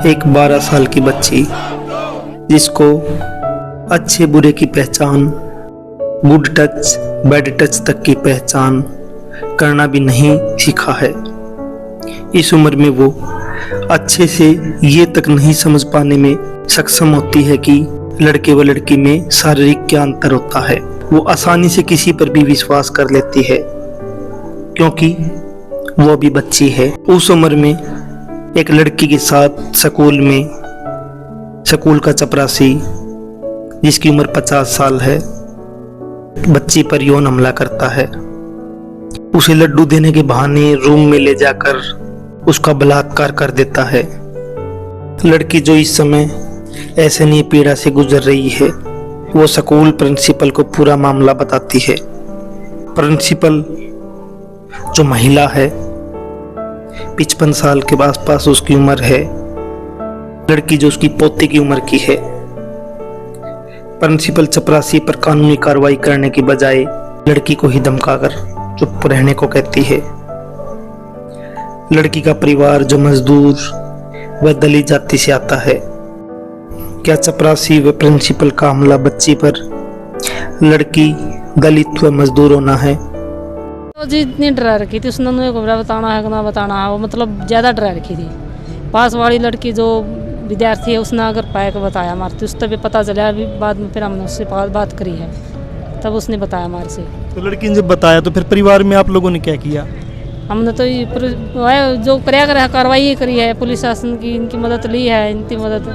एक 12 साल की बच्ची जिसको अच्छे बुरे की पहचान, गुड टच बैड टच तक की पहचान करना भी नहीं सीखा है। इस उम्र में वो अच्छे से ये तक नहीं समझ पाने में सक्षम होती है कि लड़के व लड़की में शारीरिक क्या अंतर होता है। वो आसानी से किसी पर भी विश्वास कर लेती है क्योंकि वो भी बच्ची है। उस उम्र में एक लड़की के साथ स्कूल का चपरासी जिसकी उम्र 50 साल है बच्ची पर यौन हमला करता है। उसे लड्डू देने के बहाने रूम में ले जाकर उसका बलात्कार कर देता है। लड़की जो इस समय ऐसे पीड़ा से गुजर रही है वो स्कूल प्रिंसिपल को पूरा मामला बताती है। प्रिंसिपल जो महिला है 55 साल के आसपास उसकी उम्र है, लड़की जो उसकी पोते की उम्र की है। प्रिंसिपल चपरासी पर कानूनी कार्रवाई करने की बजाय लड़की को ही धमकाकर चुप रहने को कहती है। लड़की का परिवार जो मजदूर व दलित जाति से आता है। क्या चपरासी व प्रिंसिपल का हमला बच्ची पर लड़की दलित व मजदूर होना है? तो जी इतनी डरा रखी थी उसने, मेरे को बताना है कि ना बताना है, वो मतलब ज़्यादा डरा रखी थी। पास वाली लड़की जो विद्यार्थी है उसने अगर पाया को बताया हमारे तो उससे भी पता चला। अभी बाद में फिर हमने उससे बात करी है तब उसने बताया हमारे से। तो लड़की ने जब बताया तो फिर परिवार में आप लोगों ने क्या किया? हमने तो ये जो कराया कार्रवाई करी है, पुलिस शासन की इनकी मदद ली है, इनकी मदद।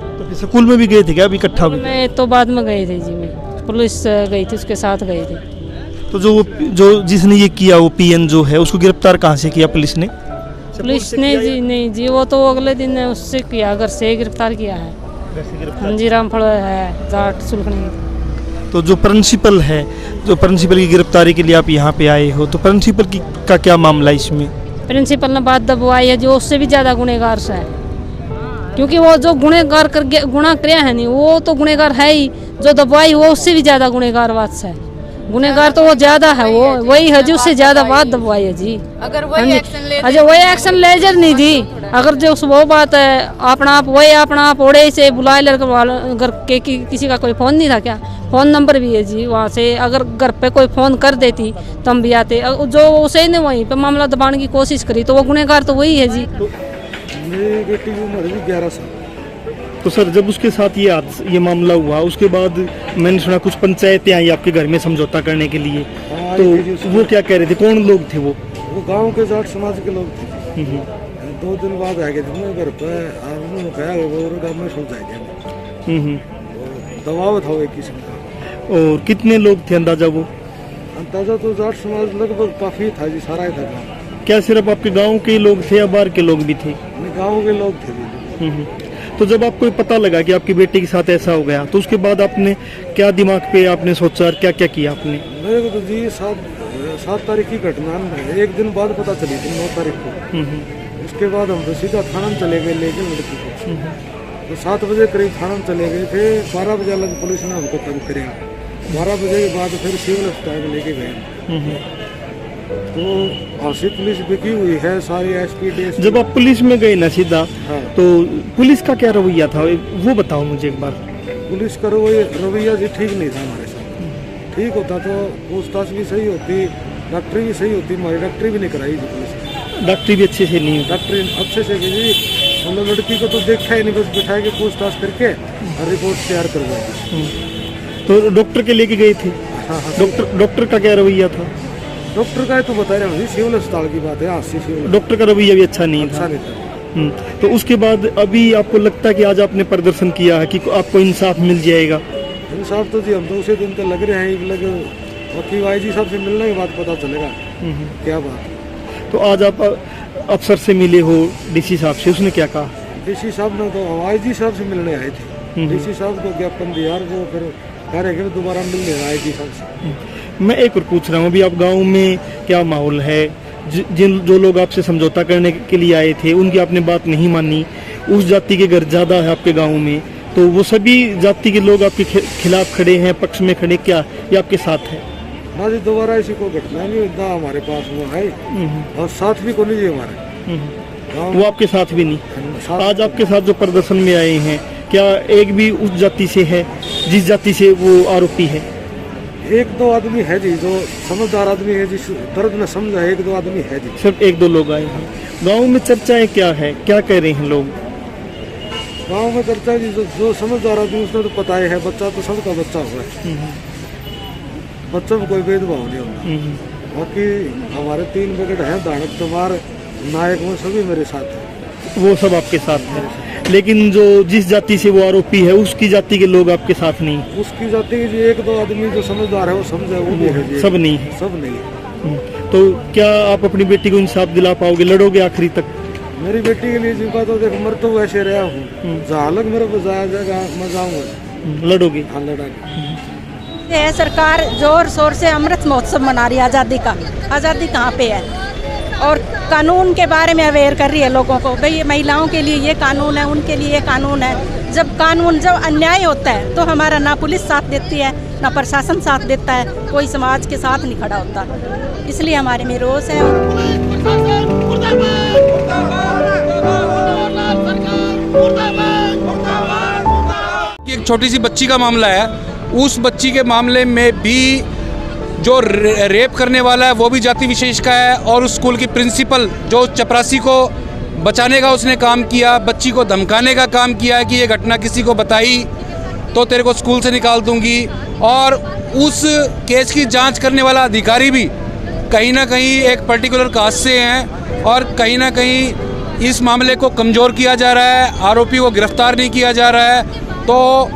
तो फिर स्कूल में भी गए थे क्या अभी इकट्ठा? मैं तो बाद में गए थे जी, मैं पुलिस गई थी उसके साथ गए थे। तो जो जिसने ये किया वो पीएन जो है उसको गिरफ्तार कहाँ से किया पुलिस ने? पुलिस ने जी नहीं जी, वो तो अगले दिन उससे किया, घर से गिरफ्तार किया है। हाँ जी, रामफल है जाट सुलखनी। तो जो प्रिंसिपल की गिरफ्तारी के लिए आप यहाँ पे आए हो, तो प्रिंसिपल का क्या मामला है इसमें? प्रिंसिपल ने बात दबवाई है जो उससे भी ज़्यादा गुनहगार से है, क्योंकि वो जो गुनहगार कर गुनाह किया है नहीं वो तो गुनहगार है ही, जो दबवाई वो उससे भी ज़्यादा गुनहगार बात से है। गुनहगार तो वो ज़्यादा है, वो वही है जो उससे ज़्यादा बात दबवाई है जी। अगर वही एक्शन लेजर नहीं दी, अगर जो वो बात है अपना आप ओढ़े से बुलाए लड़के घर के किसी का कोई फ़ोन नहीं था क्या? फ़ोन नंबर भी है जी वहाँ से, अगर घर पे कोई फ़ोन कर देती तो हम भी आते। जो उसे ने वहीं पे मामला दबाने की कोशिश करी तो वो गुनहगार तो वही है जी। मेरी बेटी की उम्र भी 11 साल। तो सर जब उसके साथ ये मामला हुआ उसके बाद मैंने सुना कुछ पंचायतें आई आपके घर में समझौता करने के लिए, तो वो क्या कह रहे थे? कौन लोग थे वो? गांव के जाट समाज के लोग थे। 2 दिन बाद आ गए थे घर पे, उन्होंने कहा वो गाँव में सो जाएंगे। दबाव था एक किस्म का। और कितने लोग थे अंदाजा वो? अंदाजा तो जाट समाज लगभग काफी था जी, सारा ही था गाँव। क्या सिर्फ आपके गांव के लोग थे या बाहर के लोग भी थे? गाँव के लोग थे जी। तो जब आपको पता लगा कि आपकी बेटी के साथ ऐसा हो गया तो उसके बाद आपने क्या दिमाग पे आपने सोचा और क्या क्या किया आपने? मेरे को तो जी 7 तारीख की घटना है, एक दिन बाद पता चली थी 9 तारीख को। उसके बाद हम तो सीधा थाना में चले गए लेके लड़की को। तो 7 बजे करीब थाना में चले गए थे, 12 बजे अलग पुलिस ने हमको तंग करेगा। 12 बजे के बाद फिर सिविल अस्पताल में लेके गए। तो हासिल पुलिस बिकी हुई है सारी SPDS। जब आप पुलिस में गए ना सीधा, हाँ। तो पुलिस का क्या रवैया था वो बताओ मुझे एक बार। पुलिस का रवैया जी ठीक नहीं था हमारे साथ। ठीक होता तो पूछताछ भी सही होती, डॉक्टरी भी सही होती, हमारी डॉक्टरी भी नहीं कराई जी पुलिस। डॉक्टरी भी अच्छे से नहीं? डॉक्टरी अच्छे से जी, मतलब लड़की को तो देखा ही नहीं, बस बिठा के पूछताछ करके और रिपोर्ट तैयार करवाई। तो डॉक्टर के लेके गए थे? हाँ हाँ। डॉक्टर का क्या रवैया था? डॉक्टर का तो बता रहे हैं, सिविल अस्पताल की बात है। सिविल डॉक्टर का रवैया भी अच्छा नहीं था। तो उसके बाद अभी आपको लगता है कि आज आपने प्रदर्शन किया है कि आपको इंसाफ मिल जाएगा? इंसाफ तो जी हम तो उसी दिन तो लग रहे हैं, वकील IG साहब से मिलने के बाद पता चलेगा क्या बात। तो आज आप अफसर से मिले हो, DC साहब से, उसने क्या कहा? DC साहब ने तो IG साहब से मिलने आए थे। DC साहब को ज्ञापन दिया और वो फिर कह रहे कि दोबारा मिलने आए IG साहब से। मैं एक और पूछ रहा हूँ, अभी आप गांव में क्या माहौल है? जो लोग आपसे समझौता करने के लिए आए थे उनकी आपने बात नहीं मानी, उस जाति के घर ज़्यादा है आपके गांव में, तो वो सभी जाति के लोग आपके खिलाफ खड़े हैं, पक्ष में खड़े, क्या ये आपके साथ है? ना जी, दोबारा ऐसी कोई घटना नहीं ना हमारे पास हुआ है और साथ भी को नहीं जी हमारे। वो आपके साथ भी नहीं। साथ आज आपके साथ जो प्रदर्शन में आए हैं, क्या एक भी उस जाति से है जिस जाति से वो आरोपी है? एक दो आदमी है जी जो समझदार आदमी है, जिस दर्द में समझा है, एक दो आदमी है जी। सिर्फ एक दो लोग आए हैं। गांव में चर्चाएं क्या है, क्या कह रहे हैं लोग? गांव में चर्चा जी जो समझदार आदमी उसने तो पता ही है, बच्चा तो सबका बच्चा हुआ है, बच्चों में कोई भेदभाव नहीं होता। बाकी हमारे 3 विकेट हैं, दानक कुमार नायक में सभी मेरे साथ हैं। वो सब आपके साथ है, लेकिन जो जिस जाति से वो आरोपी है उसकी जाति के लोग आपके साथ नहीं? उसकी जाति के जी एक दो आदमी जो समझदार है वो समझे, वो भी है जी। सब नहीं है? सब नहीं है। तो क्या आप अपनी बेटी को इंसाफ दिला पाओगे, लड़ोगे आखिरी तक? मेरी बेटी के लिए जीवा तो देख, मर तो वैसे रहा हूँ, जहाँ लग मेरे को जाया जाएगा मैं जाऊँगा। लड़ोगे? हाँ लड़ांगे। ये सरकार जोर शोर से अमृत महोत्सव मना रही है आज़ादी का। आज़ादी कहाँ पे है? और कानून के बारे में अवेयर कर रही है लोगों को, भाई महिलाओं के लिए ये कानून है, उनके लिए ये कानून है। जब अन्याय होता है तो हमारा ना पुलिस साथ देती है, ना प्रशासन साथ देता है, कोई समाज के साथ नहीं खड़ा होता। इसलिए हमारे में रोष है। एक छोटी सी बच्ची का मामला है, उस बच्ची के मामले में भी जो रेप करने वाला है वो भी जाति विशेष का है, और उस स्कूल की प्रिंसिपल जो चपरासी को बचाने का उसने काम किया, बच्ची को धमकाने का काम किया है कि ये घटना किसी को बताई तो तेरे को स्कूल से निकाल दूंगी। और उस केस की जांच करने वाला अधिकारी भी कहीं ना कहीं एक पर्टिकुलर कास्ट से हैं, और कहीं ना कहीं इस मामले को कमज़ोर किया जा रहा है, आरोपी को गिरफ्तार नहीं किया जा रहा है। तो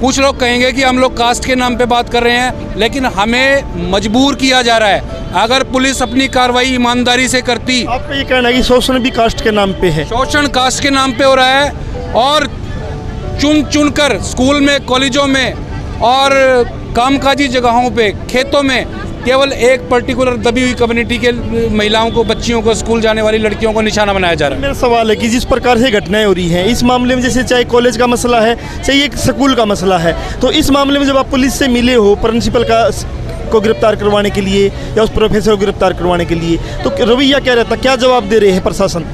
कुछ लोग कहेंगे कि हम लोग कास्ट के नाम पे बात कर रहे हैं, लेकिन हमें मजबूर किया जा रहा है। अगर पुलिस अपनी कार्रवाई ईमानदारी से करती। आपका ये कहना है कि शोषण भी कास्ट के नाम पे है? शोषण कास्ट के नाम पे हो रहा है, और चुन कर स्कूल में, कॉलेजों में और कामकाजी जगहों पे, खेतों में केवल एक पर्टिकुलर दबी हुई कम्युनिटी के महिलाओं को, बच्चियों को, स्कूल जाने वाली लड़कियों को निशाना बनाया जा रहा है। मेरा सवाल है कि जिस प्रकार से घटनाएं हो रही हैं इस मामले में, जैसे चाहे कॉलेज का मसला है, चाहे एक स्कूल का मसला है, तो इस मामले में जब आप पुलिस से मिले हो प्रिंसिपल को गिरफ्तार करवाने के लिए या उस प्रोफेसर को गिरफ्तार करवाने के लिए, तो रवैया क्या रहता, क्या जवाब दे रहे हैं प्रशासन?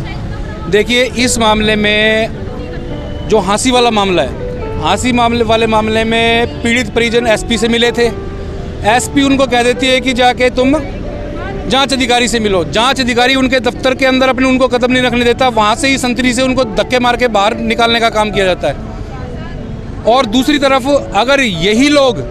देखिए, इस मामले में जो हाँसी वाला मामला है, हाँसी वाले मामले में पीड़ित परिजन एसपी से मिले थे। एसपी उनको कह देती है कि जाके तुम जांच अधिकारी से मिलो। जांच अधिकारी उनके दफ्तर के अंदर अपने उनको कदम नहीं रखने देता, वहाँ से ही संतरी से उनको धक्के मार के बाहर निकालने का काम किया जाता है। और दूसरी तरफ अगर यही लोग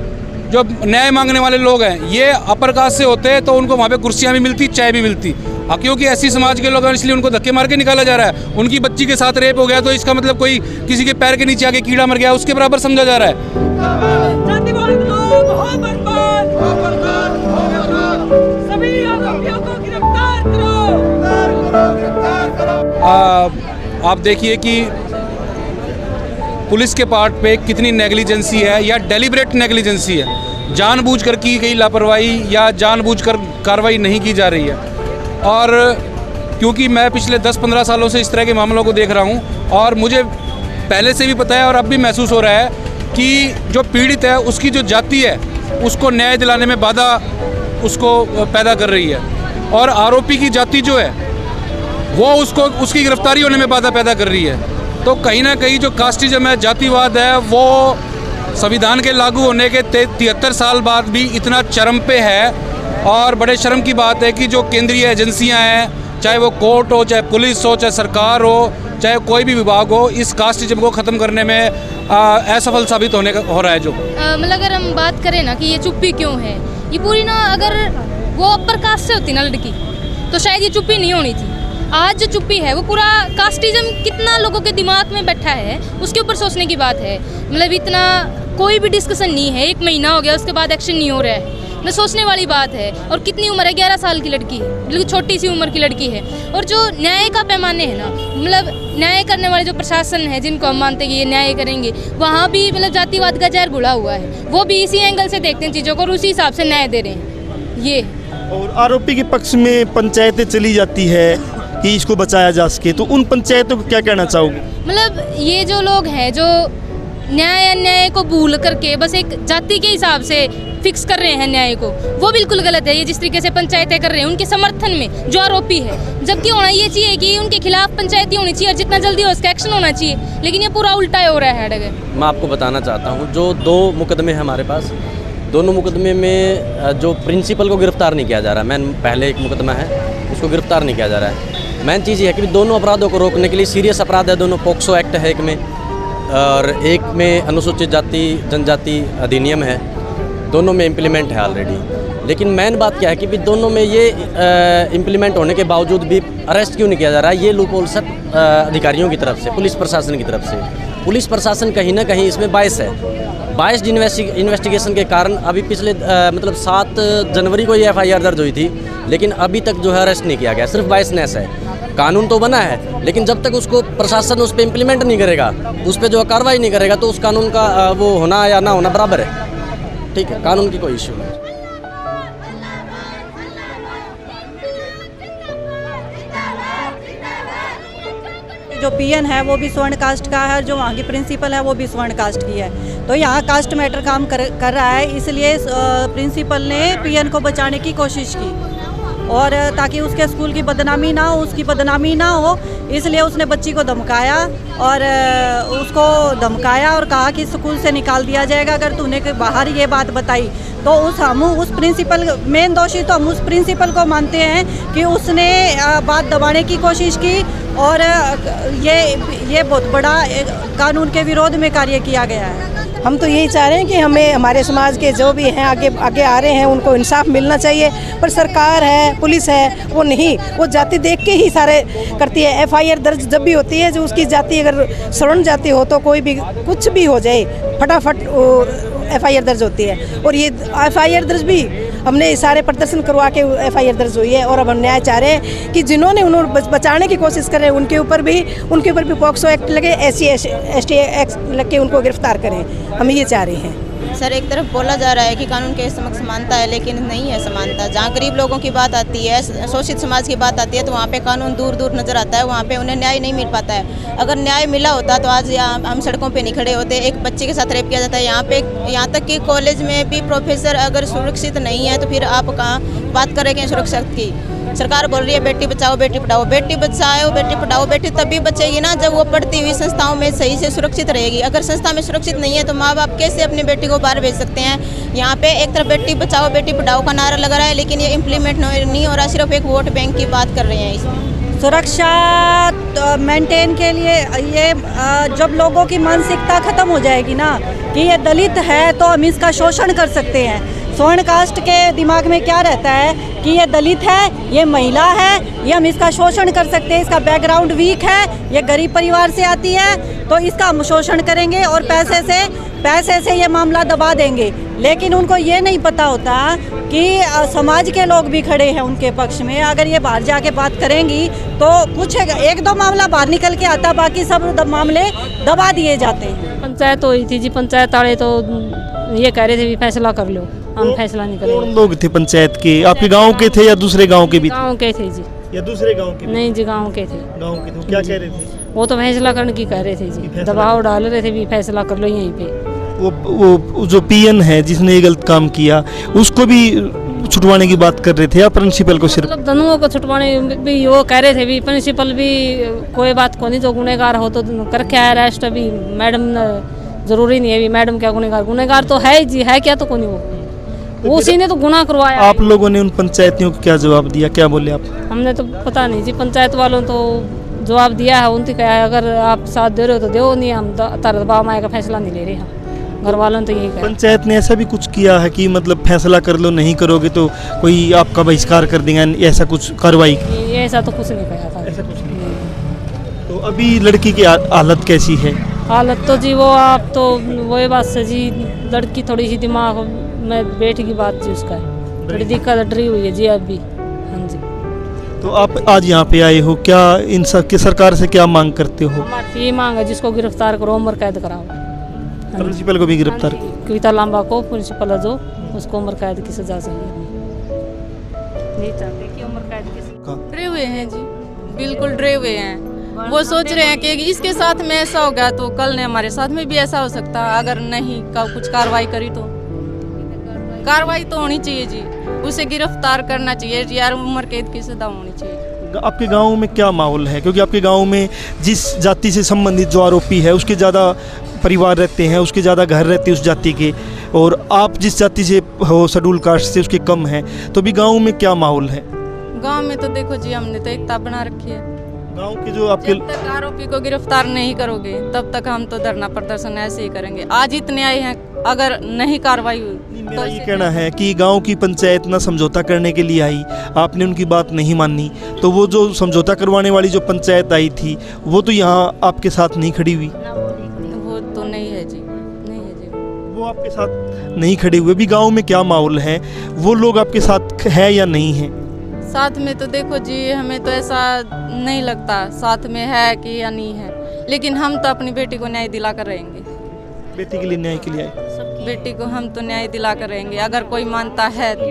जो न्याय मांगने वाले लोग हैं ये अपर कास्ट से होते हैं तो उनको वहाँ पे कुर्सियाँ भी मिलती, चाय भी मिलती। क्योंकि ऐसी समाज के लोग हैं इसलिए उनको धक्के मार के निकाला जा रहा है। उनकी बच्ची के साथ रेप हो गया तो इसका मतलब कोई किसी के पैर के नीचे आके कीड़ा मर गया उसके बराबर समझा जा रहा है। आप देखिए कि पुलिस के पार्ट पे कितनी नेग्लिजेंसी है या डेलिब्रेट नेग्लिजेंसी है, जानबूझकर की गई लापरवाही या जानबूझकर कार्रवाई नहीं की जा रही है। और क्योंकि मैं पिछले 10-15 सालों से इस तरह के मामलों को देख रहा हूं और मुझे पहले से भी पता है और अब भी महसूस हो रहा है कि जो पीड़ित है उसकी जो जाति है उसको न्याय दिलाने में बाधा उसको पैदा कर रही है, और आरोपी की जाति जो है वो उसकी गिरफ्तारी होने में बाधा पैदा कर रही है। तो कहीं ना कहीं जो कास्टिज्म है, जातिवाद है, वो संविधान के लागू होने के 73 साल बाद भी इतना चरम पे है। और बड़े शर्म की बात है कि जो केंद्रीय एजेंसियां हैं, चाहे वो कोर्ट हो, चाहे पुलिस हो, चाहे सरकार हो, चाहे कोई भी विभाग हो, इस कास्टिज्म को ख़त्म करने में असफल साबित हो रहा है। जो मतलब अगर हम बात करें ना कि ये चुप्पी क्यों है, ये पूरी ना, अगर वो अपर कास्ट से होती ना लड़की तो शायद ये चुप्पी नहीं होनी थी। आज जो चुप्पी है वो पूरा कास्टिज्म कितना लोगों के दिमाग में बैठा है उसके ऊपर सोचने की बात है। मतलब इतना कोई भी डिस्कशन नहीं है, 1 महीना हो गया उसके बाद एक्शन नहीं हो रहा है, मतलब सोचने वाली बात है। और कितनी उम्र है, 11 साल की लड़की है, बिल्कुल छोटी सी उम्र की लड़की है। और जो न्याय का पैमाने है ना, मतलब न्याय करने वाले जो प्रशासन है जिनको हम मानते हैं कि ये न्याय करेंगे, वहाँ भी मतलब जातिवाद का जहर घुला हुआ है। वो भी इसी एंगल से देखते हैं चीज़ों को और उसी हिसाब से न्याय दे रहे हैं ये। और आरोपी के पक्ष में पंचायतें चली जाती है कि इसको बचाया जा सके, तो उन पंचायतों को क्या कहना चाहोगे? मतलब ये जो लोग हैं जो न्याय अन्याय को भूल करके बस एक जाति के हिसाब से फिक्स कर रहे हैं न्याय को, वो बिल्कुल गलत है। ये जिस तरीके से पंचायतें कर रहे हैं उनके समर्थन में जो आरोपी है, जबकि होना ये चाहिए कि उनके खिलाफ पंचायती होनी चाहिए और जितना जल्दी हो उसका एक्शन होना चाहिए, लेकिन ये पूरा उल्टा हो रहा है। मैं आपको बताना चाहता हूँ, जो 2 मुकदमे हैं हमारे पास, दोनों मुकदमे में जो प्रिंसिपल को गिरफ्तार नहीं किया जा रहा, मैन पहले एक मुकदमा है उसको गिरफ्तार नहीं किया जा रहा है। मेन चीज़ ये है कि दोनों अपराधों को रोकने के लिए, सीरियस अपराध है दोनों, पोक्सो एक्ट है एक में और एक में अनुसूचित जाति जनजाति अधिनियम है, दोनों में इम्प्लीमेंट है ऑलरेडी। लेकिन मेन बात क्या है कि भी दोनों में ये इम्प्लीमेंट होने के बावजूद भी अरेस्ट क्यों नहीं किया जा रहा है? ये लूपहोल सब अधिकारियों की तरफ से, पुलिस प्रशासन की तरफ से। पुलिस प्रशासन कहीं ना कहीं इसमें बायस है। बायस्ड इन्वेस्टिगेशन के कारण अभी पिछले मतलब 7 जनवरी को ये FIR दर्ज हुई थी, लेकिन अभी तक जो है अरेस्ट नहीं किया गया। सिर्फ बायसनेस है। कानून तो बना है, लेकिन जब तक उसको प्रशासन उस पर इम्प्लीमेंट नहीं करेगा, उस पर जो कार्रवाई नहीं करेगा, तो उस कानून का वो होना या ना होना बराबर है। ठीक है, कानून की कोई इश्यू नहीं। जो पीएन है वो भी स्वर्ण कास्ट का है और जो वहाँ की प्रिंसिपल है वो भी स्वर्ण कास्ट की है। तो यहाँ कास्ट मैटर काम कर रहा है, इसलिए प्रिंसिपल ने पीएन को बचाने की कोशिश की और ताकि उसके स्कूल की बदनामी ना हो, उसकी बदनामी ना हो, इसलिए उसने बच्ची को धमकाया और उसको धमकाया और कहा कि स्कूल से निकाल दिया जाएगा अगर तूने बाहर ये बात बताई। तो हम उस प्रिंसिपल, मेन दोषी तो हम उस प्रिंसिपल को मानते हैं कि उसने बात दबाने की कोशिश की और ये बहुत बड़ा कानून के विरोध में कार्य किया गया है। हम तो यही चाह रहे हैं कि हमें हमारे समाज के जो भी हैं आगे आ रहे हैं उनको इंसाफ मिलना चाहिए, पर सरकार है, पुलिस है, वो नहीं, वो जाति देख के ही सारे करती है। FIR दर्ज जब भी होती है, जो उसकी जाति अगर स्वर्ण जाति हो तो कोई भी कुछ भी हो जाए फटाफट FIR दर्ज होती है। और ये FIR दर्ज भी हमने सारे प्रदर्शन करवा के FIR दर्ज हुई है और अब हम न्याय चाह रहे हैं कि जिन्होंने उन्होंने बचाने की कोशिश कर रहे हैं उनके ऊपर भी पॉक्सो एक्ट लगे, SC/ST एक्ट लग के उनको गिरफ्तार करें। हम ये चाह रहे हैं। सर, एक तरफ बोला जा रहा है कि कानून के समक्ष समानता है, लेकिन नहीं है समानता। जहाँ गरीब लोगों की बात आती है, शोषित समाज की बात आती है, तो वहाँ पे कानून दूर दूर नजर आता है, वहाँ पे उन्हें न्याय नहीं मिल पाता है। अगर न्याय मिला होता तो आज हम सड़कों पे नहीं खड़े होते। एक बच्चे के साथ रेप किया जाता है यहाँ तक कि कॉलेज में भी प्रोफेसर अगर सुरक्षित नहीं है तो फिर आप कहाँ बात करेंगे सुरक्षा की? सरकार बोल रही है बेटी बचाओ बेटी पढ़ाओ, बेटी बचाओ बेटी पढ़ाओ, बेटी तभी बचेगी ना जब वो पढ़ती हुई संस्थाओं में सही से सुरक्षित रहेगी। अगर संस्था में सुरक्षित नहीं है तो माँ बाप कैसे अपनी बेटी को बाहर भेज सकते हैं? यहाँ पे एक तरफ बेटी बचाओ बेटी पढ़ाओ का नारा लगा रहा है, लेकिन ये इम्प्लीमेंट नहीं हो रहा, सिर्फ एक वोट बैंक की बात कर रहे हैं। इसमें सुरक्षा मेंटेन के लिए ये जब लोगों की मानसिकता खत्म हो जाएगी ना कि ये दलित है तो हम इसका शोषण कर सकते हैं। स्वर्ण कास्ट के दिमाग में क्या रहता है कि ये दलित है, ये महिला है, ये हम इसका शोषण कर सकते हैं, इसका बैकग्राउंड वीक है, ये गरीब परिवार से आती है, तो इसका हम शोषण करेंगे और पैसे से ये मामला दबा देंगे। लेकिन उनको ये नहीं पता होता कि समाज के लोग भी खड़े हैं उनके पक्ष में। अगर ये बाहर जाके बात करेंगी तो कुछ 1-2 मामला बाहर निकल के आता, बाकी सब मामले दबा दिए जाते हैं। पंचायत हुई थी जी, पंचायत वाले तो ये कह रहे थे भी फैसला कर लो, हम फैसला नहीं करेंगे। कौन लोग थे पंचायत के? आपके गांव के थे या दूसरे गांव के भी? गांव के थे जी। या दूसरे गांव के? नहीं जी, गांव के थे। गांव के थे, क्या कह रहे थे? वो तो फैसला करने की कह रहे थे जी, दबाव डाल रहे थे भी फैसला कर लो यहीं पे। वो जो पीएन है जिसने ये गलत काम किया उसको भी छुटवाने की बात कर रहे थे या प्रिंसिपल को सिर्फ? मतलब दोनों को छुटवाने भी वो कह रहे थे भी, प्रिंसिपल भी कोई बात को नहीं, जो गुनहगार हो तो करके आया अरेस्ट। अभी मैडम जरूरी नहीं है भी मैडम क्या गुनहगार तो है जी, है क्या तो कोई वो उसी ने तो गुनाह करवाया। आप लोगों ने उन पंचायतियों को क्या जवाब दिया, क्या बोले आप? हमने तो पता नहीं जी, पंचायत वालों तो जवाब दिया है, उनसे कहा है अगर आप साथ दे रहे हो तो दो, नहीं हम दबाव माया का फैसला नहीं ले रहे हैं। घर वालों तो यही कहा। पंचायत ने ऐसा भी कुछ किया है कि मतलब फैसला कर लो, नहीं करोगे तो कोई आपका बहिष्कार कर देंगे, ऐसा कुछ कार्रवाई? ऐसा तो कुछ नहीं कहा था। ऐसा कुछ नहीं। तो अभी लड़की की हालत कैसी है? हालत तो जी वो आप तो वही बात से जी, लड़की थोड़ी सी दिमाग में बैठ की बात जी, उसका थोड़ी दिक्कत डरी हुई है जी अभी। हाँ जी। तो आप आज यहाँ पे आए हो, क्या इन सब की सरकार से क्या मांग करते हो? हमारी ये मांग है जिसको गिरफ्तार करो, उम्र कैद कराओ। प्रिंसिपल को भी गिरफ्तार? कविता लांबा को, प्रिंसिपल है जो, उसको उम्र कैद की सजा चाहिए। नहीं चाहते कि उम्र कैद की सजा। डरे हुए हैं जी, बिल्कुल डरे हुए हैं। वो सोच रहे हैं कि इसके साथ में ऐसा हो गया तो कल ने हमारे साथ में भी ऐसा हो सकता है, अगर नहीं कुछ कार्रवाई करी तो कार्रवाई तो होनी चाहिए जी, उसे गिरफ्तार करना चाहिए यार, उम्र कैद की सजा होनी चाहिए। आपके गांव में क्या माहौल है, क्योंकि आपके गांव में जिस जाति से संबंधित जो आरोपी है उसके ज़्यादा परिवार रहते हैं, उसके ज़्यादा घर रहते हैं उस जाति के, और आप जिस जाति से हो शेड्यूल कास्ट से उसके कम हैं, तो भी गांव में क्या माहौल है? गांव में तो देखो जी हमने तो एकता बना रखी है। गांव के जो आपके जब तक आरोपी को गिरफ्तार नहीं करोगे तब तक हम तो धरना प्रदर्शन ऐसे ही करेंगे। आज इतने आए हैं, अगर नहीं कार्रवाई हुई मेरा ये कहना है कि गांव की पंचायत ना समझौता करने के लिए आई, आपने उनकी बात नहीं मानी, तो वो जो समझौता करवाने वाली जो पंचायत आई थी वो तो यहाँ आपके साथ नहीं खड़ी हुई। वो तो नहीं है जी, नहीं है जी, वो आपके साथ नहीं खड़े हुए। भी गांव में क्या माहौल है, वो लोग आपके साथ है या नहीं है? साथ में तो देखो जी हमें तो ऐसा नहीं लगता साथ में है कि या नहीं है, लेकिन हम तो अपनी बेटी को न्याय दिला कर रहेंगे। बेटी के लिए न्याय के लिए आए? बेटी को हम तो न्याय दिला कर रहेंगे, अगर कोई मानता है तो।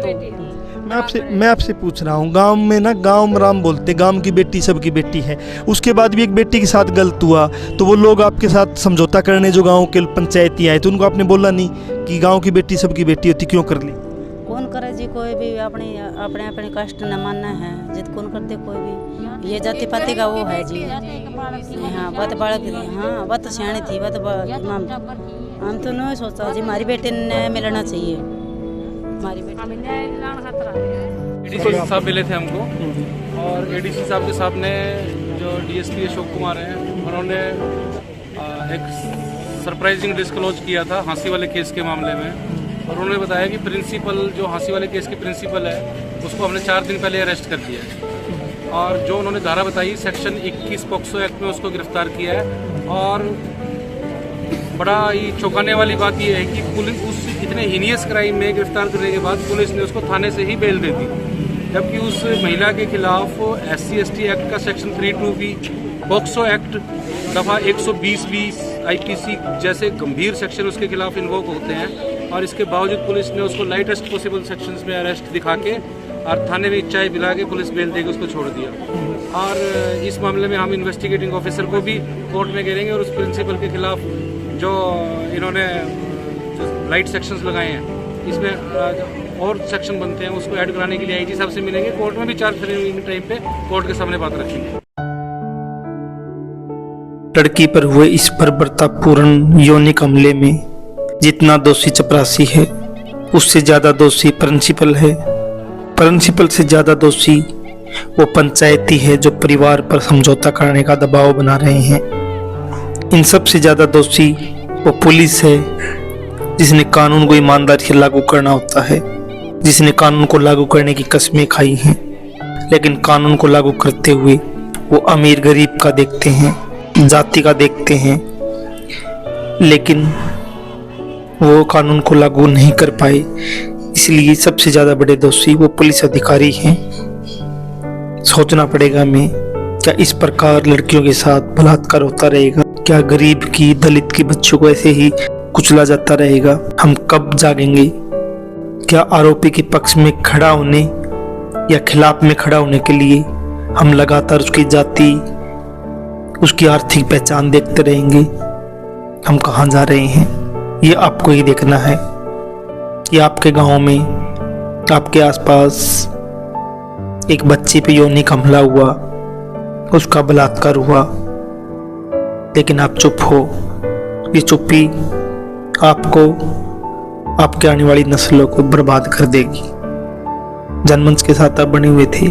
मैं आपसे पूछ रहा हूँ, गांव में ना गांव राम बोलते, गांव की बेटी सबकी बेटी है, उसके बाद भी एक बेटी के साथ गलत हुआ तो वो लोग आपके साथ समझौता करने जो गांव के पंचायती आए तो उनको आपने बोला नहीं कि गांव की बेटी सबकी बेटी होती, क्यों कर ली? कौन करे जी, कोई भी अपने अपने कष्ट न मानना है, जिद कौन करते कोई भी, ये जाति पाति का वो है जी। हाँ बात बड़ा, हाँ बात तो सियाणी थी, बात हम तो नहीं सोचता जी, हमारी बेटी ने मिलना चाहिए, हमारी बेटी। एडीसी साहब मिले थे हमको, और एडीसी साहब के सामने जो डीएसपी अशोक कुमार हैं उन्होंने एक सरप्राइजिंग डिस्क्लोज किया था हाँसी वाले केस के मामले में, और उन्होंने बताया कि प्रिंसिपल जो हाँसी वाले केस के प्रिंसिपल है उसको हमने 4 दिन पहले अरेस्ट कर दिया है, और जो उन्होंने धारा बताई सेक्शन 21 पॉक्सो एक्ट में उसको गिरफ्तार किया है। और बड़ा ही चौंकाने वाली बात यह है कि पुलिस उस इतने हीनियस क्राइम में गिरफ्तार करने के बाद पुलिस ने उसको थाने से ही बेल दे दी, जबकि उस महिला के खिलाफ SC/ST एक्ट का सेक्शन 3(2)B, पॉक्सो एक्ट दफ़ा 120(20) IPC जैसे गंभीर सेक्शन उसके खिलाफ इन्वोक होते हैं, और इसके बावजूद पुलिस ने उसको लाइटेस्ट पॉसिबल सेक्शंस में अरेस्ट दिखा के और थाने में चाय पिला के पुलिस बेल देकर उसको छोड़ दिया। और इस मामले में हम इन्वेस्टिगेटिंग ऑफिसर को भी कोर्ट में घेरेंगे, और उस प्रिंसिपल के खिलाफ जो इन्होंने लाइट सेक्शंस लगाए हैं इसमें और सेक्शन बनते हैं उसको ऐड कराने के लिए IG साहब से मिलेंगे, कोर्ट में भी 4 फरवरी के टाइम पे कोर्ट के सामने बात रखेंगे। लड़की पर हुए इस बर्बरतापूर्ण यौनिक हमले में जितना दोषी चपरासी है उससे ज्यादा दोषी प्रिंसिपल है, प्रिंसिपल से ज्यादा दोषी वो पंचायती है जो परिवार पर समझौता करने का दबाव बना रहे हैं, इन सब से ज्यादा दोषी वो पुलिस है जिसने कानून को ईमानदारी से लागू करना होता है, जिसने कानून को लागू करने की कस्में खाई हैं, लेकिन कानून को लागू करते हुए वो अमीर गरीब का देखते हैं, जाति का देखते हैं, लेकिन वो कानून को लागू नहीं कर पाए, इसलिए सबसे ज्यादा बड़े दोषी वो पुलिस अधिकारी हैं। सोचना पड़ेगा हमें, क्या इस प्रकार लड़कियों के साथ बलात्कार होता रहेगा? क्या गरीब की दलित की बच्चों को ऐसे ही कुचला जाता रहेगा? हम कब जागेंगे? क्या आरोपी के पक्ष में खड़ा होने या खिलाफ में खड़ा होने के लिए हम लगातार उसकी जाति, उसकी आर्थिक पहचान देखते रहेंगे? हम कहाँ जा रहे हैं ये आपको ही देखना है। ये आपके गांव में, आपके आसपास एक बच्ची पे यौनिक हमला हुआ, उसका बलात्कार हुआ, लेकिन आप चुप हो। ये चुप्पी आपको, आपके आने वाली नस्लों को बर्बाद कर देगी। जनमंच के साथ आप बने हुए थे।